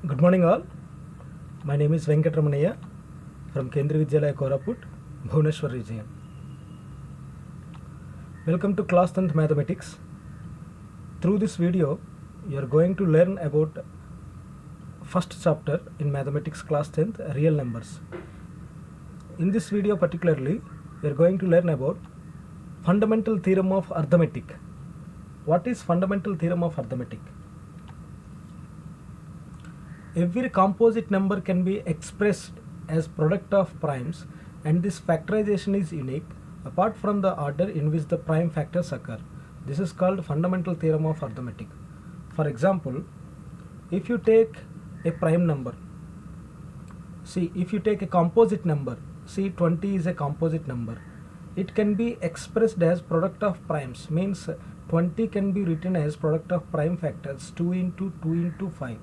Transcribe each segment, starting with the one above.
Good morning all. My name is Venkatramanaya from Kendriya Vidyalaya Koraput, Bhubaneswar region. Welcome to class 10th mathematics. Through this video, you are going to learn about first chapter in mathematics class 10th, real numbers. In this video particularly, we are going to learn about fundamental theorem of arithmetic. What is fundamental theorem of arithmetic? Every composite number can be expressed as product of primes, and this factorization is unique apart from the order in which the prime factors occur. This is called fundamental theorem of arithmetic. For example, if you take a prime number, if you take a composite number, 20 is a composite number, it can be expressed as product of primes, means 20 can be written as product of prime factors 2 into 2 into 5.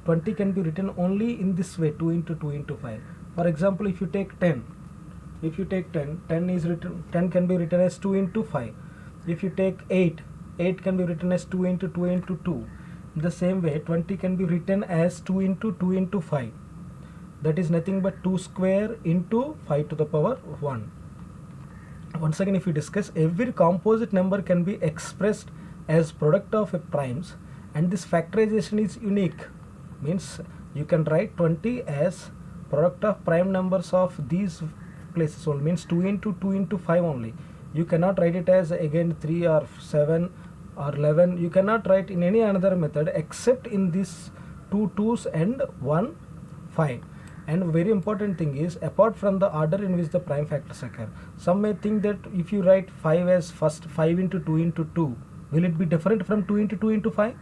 20 can be written only in this way, 2 into 2 into 5. For example, if you take 10, 10 can be written as 2 into 5. If you take 8 can be written as 2 into 2 into 2. In the same way, 20 can be written as 2 into 2 into 5. That is nothing but 2 square into 5 to the power 1. Once again, if we discuss, every composite number can be expressed as product of primes, and this factorization is unique. Means you can write 20 as product of prime numbers of these places only, means 2 into 2 into 5 only. You cannot write it as again 3 or 7 or 11. You cannot write in any another method except in these 2 2's and 1 5. And very important thing is, apart from the order in which the prime factors occur. Some may think that if you write 5 as first 5 into 2 into 2, will it be different from 2 into 2 into 5?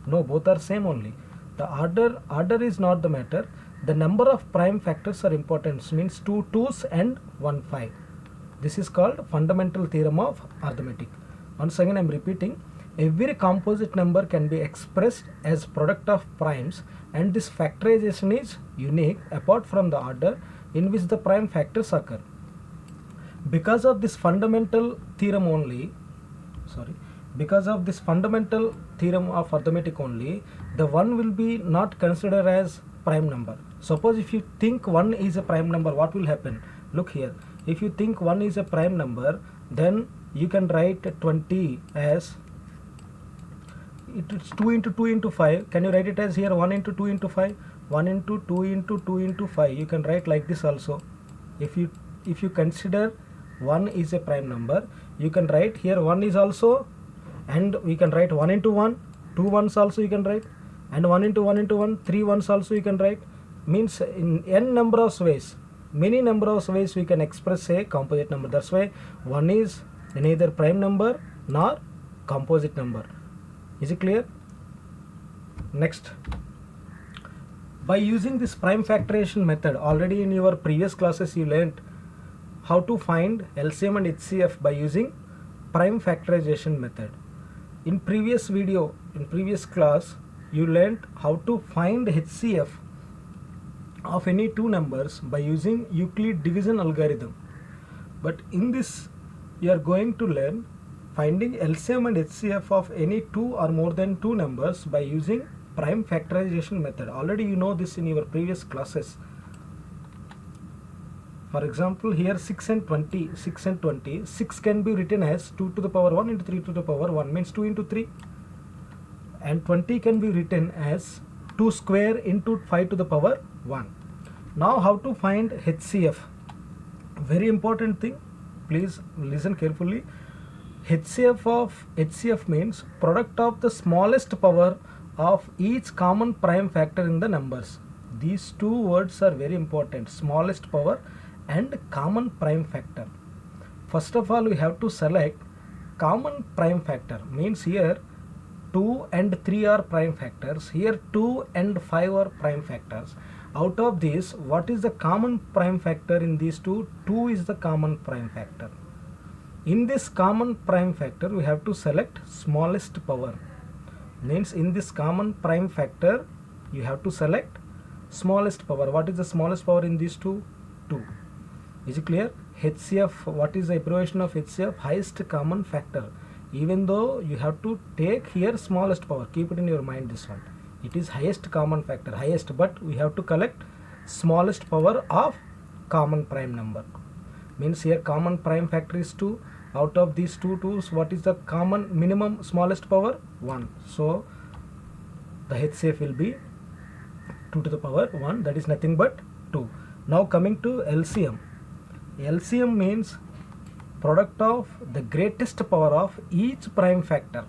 No, both are same only. The order is not the matter. The number of prime factors are important, means 2 2's and 1 5. This is called fundamental theorem of arithmetic. Once again, I am repeating, every composite number can be expressed as product of primes, and this factorization is unique apart from the order in which the prime factors occur. Because of this fundamental theorem of arithmetic only, the 1 will be not considered as prime number. Suppose if you think 1 is a prime number, what will happen? Look here, if you think 1 is a prime number, then you can write 20 as, it's 2 into 2 into 5. Can you write it as here 1 into 2 into 5? 1 into 2 into 2 into 5. You can write like this also. If you consider 1 is a prime number, you can write here 1 is also, and we can write 1 into 1, 2 ones also you can write, and 1 into 1 into 1, 3 ones also you can write. Means in n number of ways, many number of ways we can express a composite number. That's why 1 is neither prime number nor composite number. Is it clear? Next, by using this prime factorization method, already in your previous classes you learnt how to find LCM and HCF by using prime factorization method. In previous class, you learnt how to find HCF of any two numbers by using Euclid division algorithm. But in this, you are going to learn finding LCM and HCF of any two or more than two numbers by using prime factorization method. Already you know this in your previous classes. For example, here 6 and 20, 6 can be written as 2 to the power 1 into 3 to the power 1, means 2 into 3. And 20 can be written as 2 square into 5 to the power 1. Now how to find HCF? Very important thing, please listen carefully. HCF means product of the smallest power of each common prime factor in the numbers. These two words are very important, smallest power and common prime factor. First of all, we have to select common prime factor, means here 2 and 3 are prime factors, here 2 and 5 are prime factors. Out of this, what is the common prime factor in these two? 2 is the common prime factor. In this common prime factor, we have to select smallest power, means in this common prime factor you have to select smallest power. What is the smallest power in these two? 2. Is it clear? HCF, what is the abbreviation of HCF? Highest common factor. Even though you have to take here smallest power, keep it in your mind, this one. It is highest common factor, highest, but we have to collect smallest power of common prime number. Means here common prime factor is 2. Out of these two 2's, what is the common minimum smallest power? 1. So the HCF will be 2 to the power 1, that is nothing but 2. Now coming to LCM. LCM means product of the greatest power of each prime factor.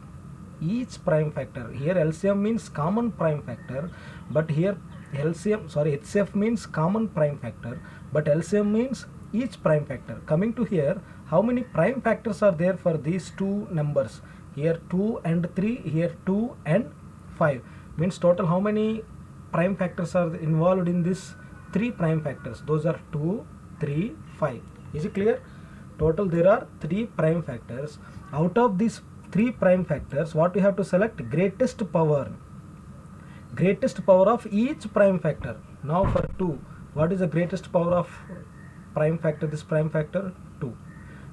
Each prime factor. Here LCM means common prime factor, but here HCF means common prime factor, but LCM means each prime factor. Coming to here, how many prime factors are there for these two numbers? Here 2 and 3, here 2 and 5. Means total how many prime factors are involved in this 3 prime factors? Those are 2, 3, 5. Is it clear? Total there are 3 prime factors. Out of these 3 prime factors, what we have to select? Greatest power. Greatest power of each prime factor. Now for 2, what is the greatest power of prime factor? This prime factor 2.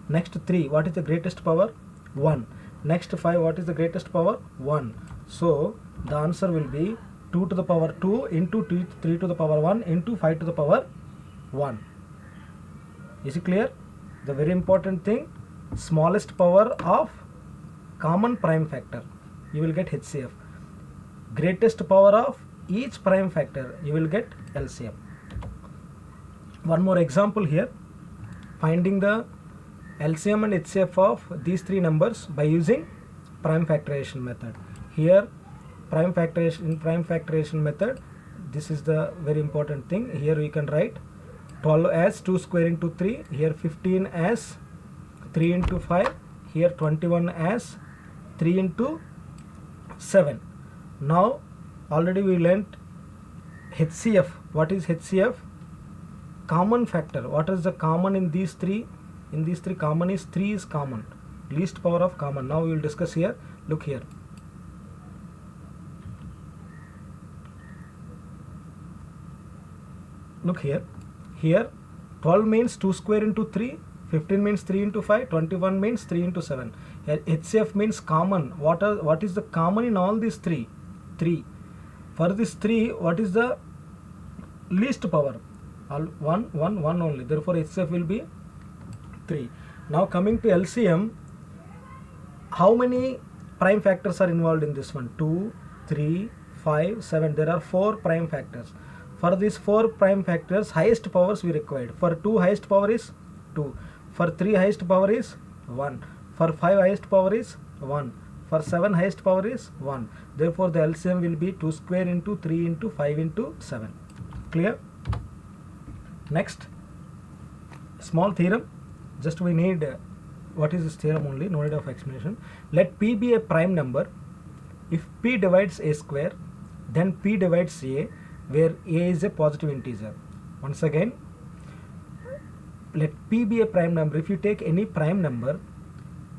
Next 3, what is the greatest power? 1. Next 5, what is the greatest power? 1. So the answer will be 2 to the power 2 into 3 to the power 1 into 5 to the power 1. Is it clear? The very important thing, smallest power of common prime factor, you will get HCF. Greatest power of each prime factor, you will get LCM. One more example here, finding the LCM and HCF of these 3 numbers by using prime factorization method. Here prime factorization method, this is the very important thing. Here we can write 12 as 2 square into 3, here 15 as 3 into 5, here 21 as 3 into 7. Now already we learnt HCF. What is HCF? Common factor. What is the common in these 3? In these 3, common is 3 is common. Least power of common. Now we will discuss here. Look here. Look here. Here 12 means 2 square into 3, 15 means 3 into 5, 21 means 3 into 7. Here HCF means common. What is the common in all these 3? 3. For this 3, what is the least power? 1 only. Therefore HCF will be 3. Now coming to LCM, how many prime factors are involved in this one? 2, 3, 5, 7. There are 4 prime factors. For these 4 prime factors, highest powers we required. For 2, highest power is 2. For 3, highest power is 1. For 5, highest power is 1. For 7, highest power is 1. Therefore the LCM will be 2 square into 3 into 5 into 7. Clear? Next, small theorem. Just we need what is this theorem only, no need of explanation. Let P be a prime number. If P divides A square, then P divides A, where A is a positive integer. Once again, let P be a prime number. If you take any prime number,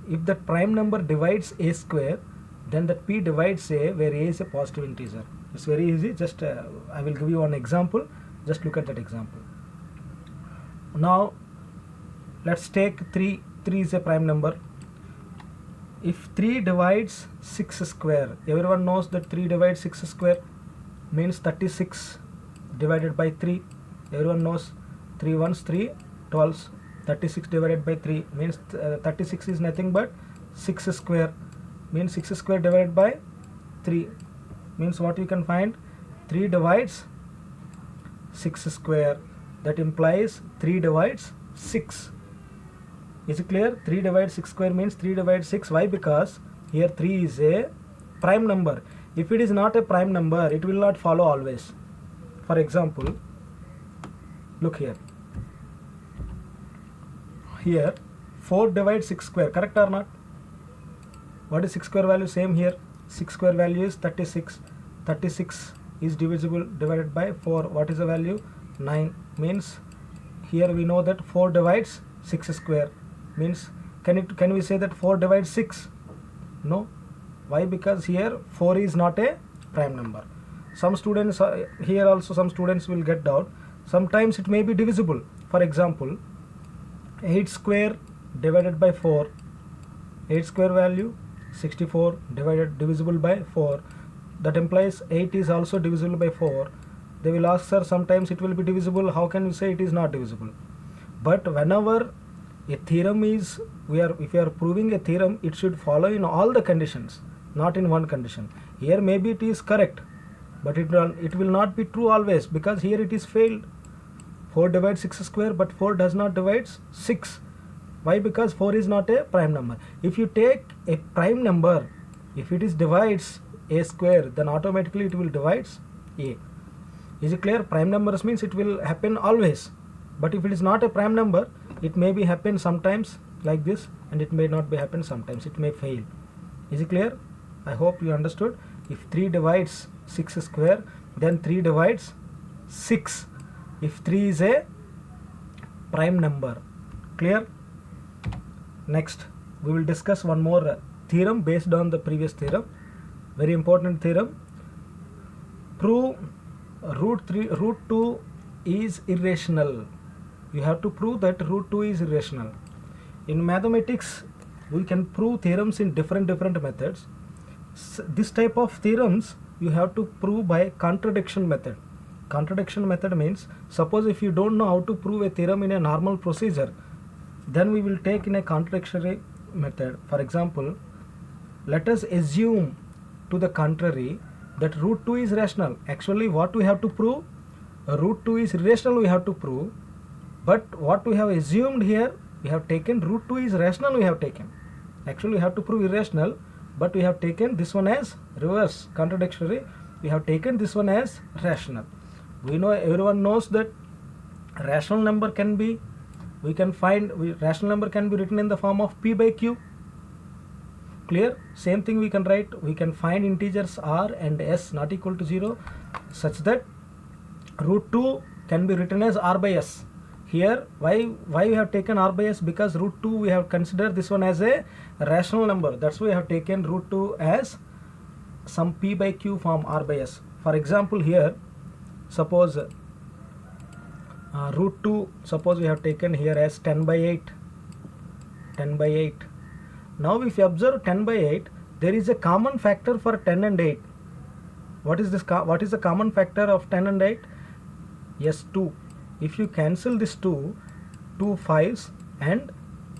if that prime number divides A square, then that P divides A, where A is a positive integer. It's very easy. Just I will give you one example. Just look at that example. Now let's take 3. 3 is a prime number. If 3 divides 6 square, everyone knows that 3 divides 6 square means 36 divided by 3. Everyone knows 3 ones 3 12s. 36 divided by 3 means 36 is nothing but 6 square, means 6 square divided by 3 means what you can find? 3 divides 6 square. That implies 3 divides 6. Is it clear? 3 divides 6 square means 3 divides 6. Why? Because here 3 is a prime number. If it is not a prime number, it will not follow always. For example, look here. Here 4 divides 6 square, correct or not? What is 6 square value? Same here. 6 square value is 36. 36 is divisible divided by 4. What is the value? 9. Means here we know that 4 divides 6 square. Means can we say that 4 divides 6? No. Why? Because here 4 is not a prime number. Some students here also some students will get doubt. Sometimes it may be divisible. For example, 8 square divided by 4. 8 square value 64 divisible by 4. that implies 8 is also divisible by 4. They will ask, sir, sometimes it will be divisible, how can you say it is not divisible? But whenever a theorem is, if we are proving a theorem, it should follow in all the conditions, not in one condition. Here maybe it is correct, but it will not be true always, because here it is failed. 4 divides 6 square, but 4 does not divide 6. Why? Because 4 is not a prime number. If you take a prime number, if it is divides a square, then automatically it will divide a. Is it clear? Prime numbers means it will happen always. But if it is not a prime number, it may be happen sometimes like this, and it may not be happen sometimes. It may fail. Is it clear? I hope you understood. If 3 divides 6 square, then 3 divides 6. If 3 is a prime number. Clear? Next, we will discuss one more theorem based on the previous theorem. Very important theorem. Prove root 2 is irrational. You have to prove that root 2 is irrational. In mathematics, we can prove theorems in different methods. This type of theorems you have to prove by contradiction method. Contradiction method means, suppose if you don't know how to prove a theorem in a normal procedure, then we will take in a contradictory method. For example, let us assume to the contrary that root 2 is rational. Actually, what we have to prove? Root 2 is irrational we have to prove. But what we have assumed here, we have taken root 2 is rational we have taken. Actually, we have to prove irrational, but we have taken this one as reverse, contradictory. We have taken this one as rational. We know, everyone knows that rational number can be, rational number can be written in the form of p by q. Clear? Same thing we can write. We can find integers r and s not equal to 0, such that root 2 can be written as r by s. Here, why we have taken r by s? Because root 2 we have considered this one as a rational number. That's why we have taken root 2 as some p by q form r by s. For example, here, suppose root 2, suppose we have taken here as 10 by 8. 10 by 8. Now if you observe 10 by 8, there is a common factor for 10 and 8. What is this? What is the common factor of 10 and 8? Yes, 2. If you cancel this 2 5s and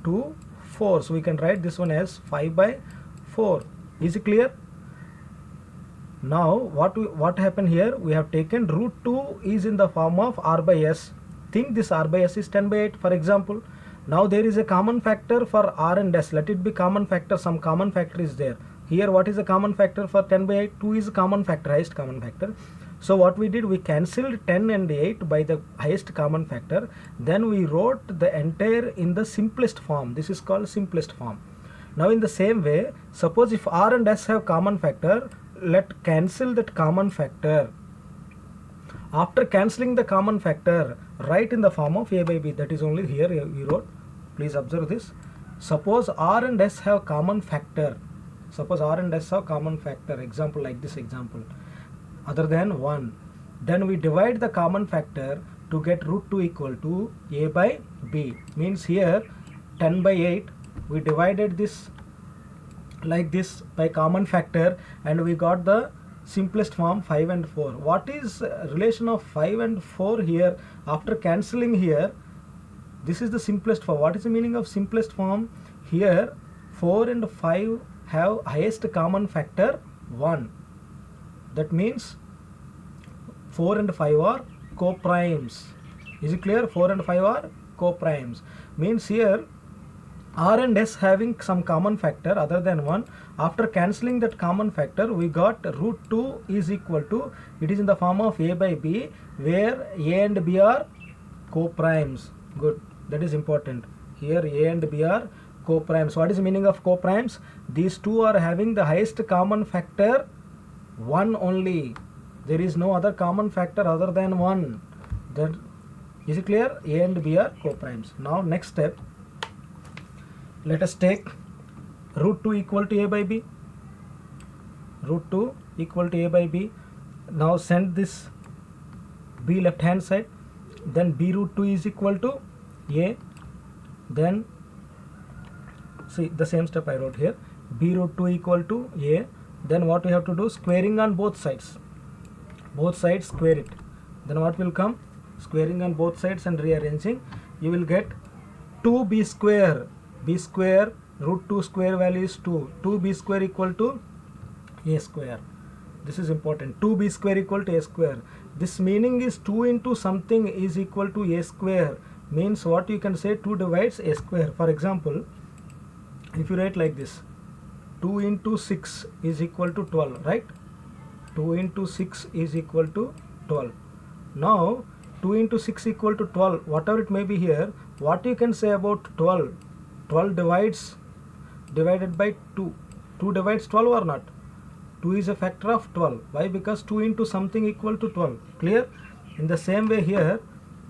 2 4s, we can write this one as 5 by 4. Is it clear? Now what happened here? We have taken root 2 is in the form of r by s. Think this r by s is 10 by 8, for example. Now there is a common factor for r and s. Let it be common factor. Some common factor is there. Here, what is the common factor for 10 by 8? 2 is a common factor, highest common factor. So what we did, we cancelled 10 and 8 by the highest common factor. Then we wrote the entire in the simplest form. This is called simplest form. Now in the same way, suppose if r and s have common factor, let cancel that common factor. After cancelling the common factor, write in the form of a by b. That is only here we wrote. Please observe this. Suppose r and s have common factor. Suppose r and s have common factor. Example like this example. Other than 1. Then we divide the common factor to get root 2 equal to a by b. Means here 10 by 8. We divided this like this by common factor, and we got the simplest form 5 and 4. What is relation of 5 and 4 here? After cancelling here, this is the simplest form. What is the meaning of simplest form? Here 4 and 5 have highest common factor 1. That means 4 and 5 are co-primes. Is it clear? 4 and 5 are co-primes. Means here r and s having some common factor other than 1. After cancelling that common factor, we got root 2 is equal to, it is in the form of a by b, where a and b are co-primes. Good. That is important. Here a and b are co-primes. What is the meaning of co-primes? These two are having the highest common factor 1 only. There is no other common factor other than 1. That is it clear? A and b are co-primes. Now next step, let us take root 2 equal to a by b. Root 2 equal to a by b. Now send this b left hand side. Then b root 2 is equal to a. Then see the same step I wrote here. B root 2 equal to a. then what we have to do, squaring on both sides. Both sides square it. Then what will come? Squaring on both sides and rearranging, you will get 2b square. B square root 2 square value is 2. 2b square equal to a square. This is important. 2b square equal to a square. This meaning is 2 into something is equal to a square. Means what you can say, 2 divides a square. For example, if you write like this, 2 into 6 is equal to 12, right? 2 into 6 is equal to 12. Now 2 into 6 equal to 12, whatever it may be here, what you can say about 12? 12 divided by 2. 2 divides 12 or not? 2 is a factor of 12. Why? Because 2 into something equal to 12. Clear? In the same way here,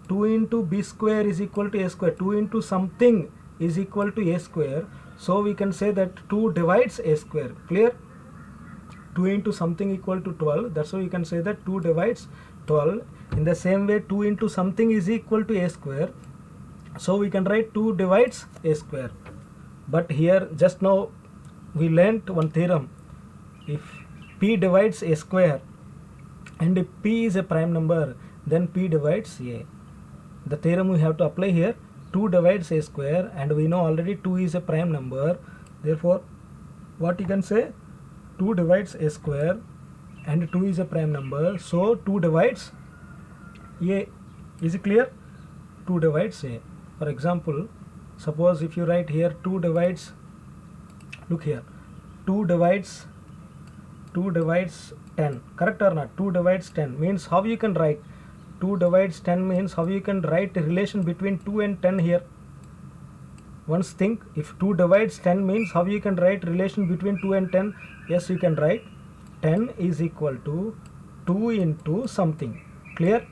2 into b square is equal to a square. 2 into something is equal to a square. So we can say that 2 divides a square. Clear? 2 into something equal to 12. That's why you can say that 2 divides 12. In the same way, 2 into something is equal to a square. So we can write 2 divides a square. But here just now we learnt one theorem. If p divides a square and if p is a prime number, then p divides a. The theorem we have to apply here. 2 divides a square, and we know already 2 is a prime number. Therefore, what you can say? 2 divides a square and 2 is a prime number. So 2 divides a. Is it clear? 2 divides a. For example, suppose if you write here 2 divides, look here, 2 divides 10. Correct or not? 2 divides 10 means how you can write? 2 divides 10 means how you can write a relation between 2 and 10 here? Once think, if 2 divides 10 means how you can write relation between 2 and 10? Yes, you can write 10 is equal to 2 into something. Clear?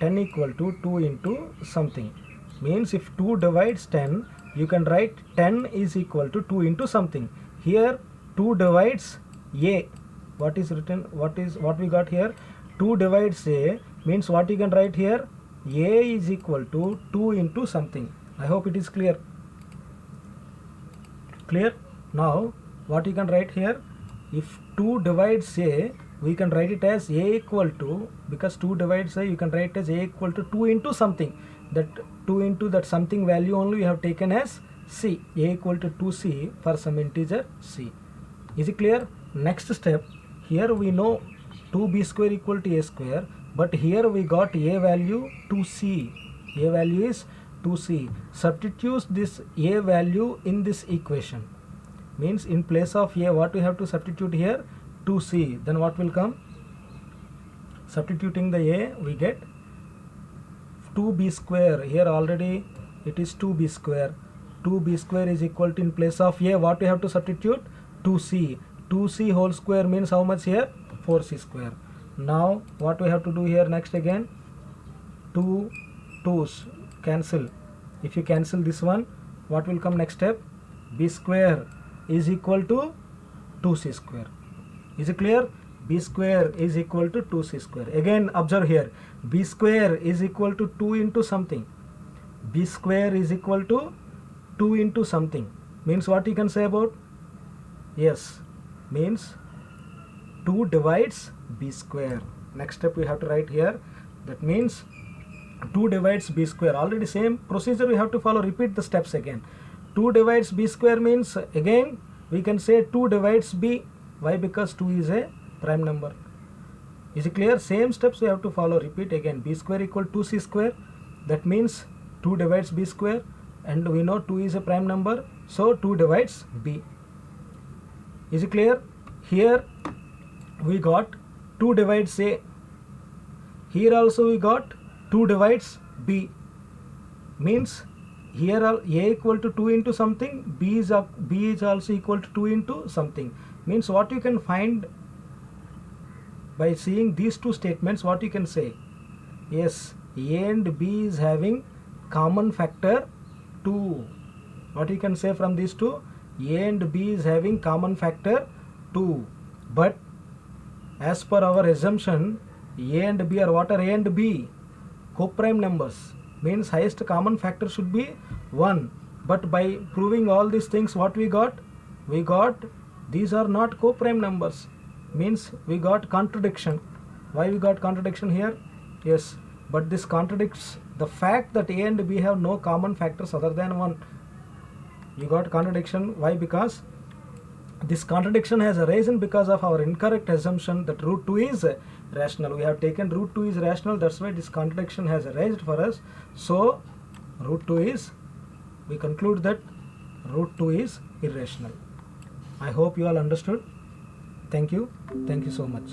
10 equal to 2 into something. Means if 2 divides 10, you can write 10 is equal to 2 into something. Here 2 divides a. What is written? What we got here? 2 divides a means what you can write here? A is equal to 2 into something. I hope it is clear. Clear? Now what you can write here? If 2 divides a, we can write it as a equal to, because 2 divides a, you can write as a equal to 2 into something. That 2 into that something value only we have taken as c. A equal to 2c for some integer c. Is it clear? Next step, here we know 2b square equal to a square, but here we got a value 2c. A value is 2c. Substitute this a value in this equation. Means in place of a, what we have to substitute here? 2c. Then what will come? Substituting the a, we get 2b square. Here already it is 2b square. 2b square is equal to, in place of a, what we have to substitute? 2c. 2c whole square means how much here? 4c square. Now what we have to do here next again? 2 2's cancel. If you cancel this one, what will come next step? B square is equal to 2c square. Is it clear? B square is equal to 2c square. Again observe here, b square is equal to 2 into something. B square is equal to 2 into something. Means what you can say about? Yes, means 2 divides b square. Next step we have to write here. That means 2 divides b square. Already same procedure we have to follow. Repeat the steps again. 2 divides b square means again we can say 2 divides b. Why? Because 2 is a prime number. Is it clear? Same steps we have to follow. Repeat again. B square equal to c square. That means 2 divides b square, and we know 2 is a prime number, so 2 divides b. Is it clear? Here we got 2 divides a. Here also we got 2 divides b. Means here a equal to 2 into something, b is also equal to 2 into something. Means what you can find by seeing these two statements, what you can say? Yes, a and b is having common factor 2. What you can say from these two? A and b is having common factor 2. But as per our assumption, a and b are what? Are a and b? Coprime numbers. Means highest common factor should be 1. But by proving all these things, what we got? We got These are not co-prime numbers, means we got contradiction. Why we got contradiction here? Yes, but this contradicts the fact that A and B have no common factors other than 1. You got contradiction. Why? Because this contradiction has arisen because of our incorrect assumption that root 2 is rational. We have taken root 2 is rational, that's why this contradiction has arisen for us. So root 2 is, we conclude that root 2 is irrational. I hope you all understood. Thank you so much.